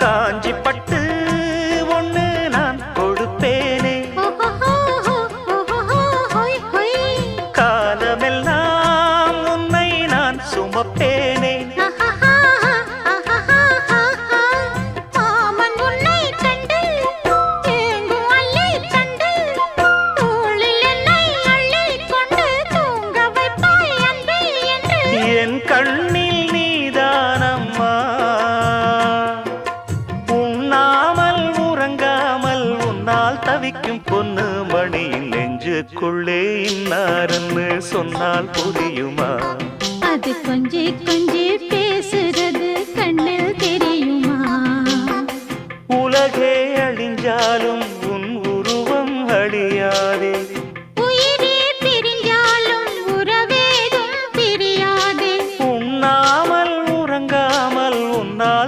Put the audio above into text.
காஞ்சி பட்டு ஒண்ணு நான் கொடுப்பேனே, காலமெல்லாம் உன்னை நான் சுமப்பேனே. என் கண்ணில் நீதானம்மா, உண்ணாமல் உறங்காமல் உன்னால் தவிக்கும் பொண்ணு மணியின் நெஞ்சுக்குள்ளே இன்னாருன்னு சொன்னால் புரியுமா? அது கொஞ்சி கொஞ்சி பேசுறது கண்ணில் தெரியுமா? உலகே அழிஞ்சாலும்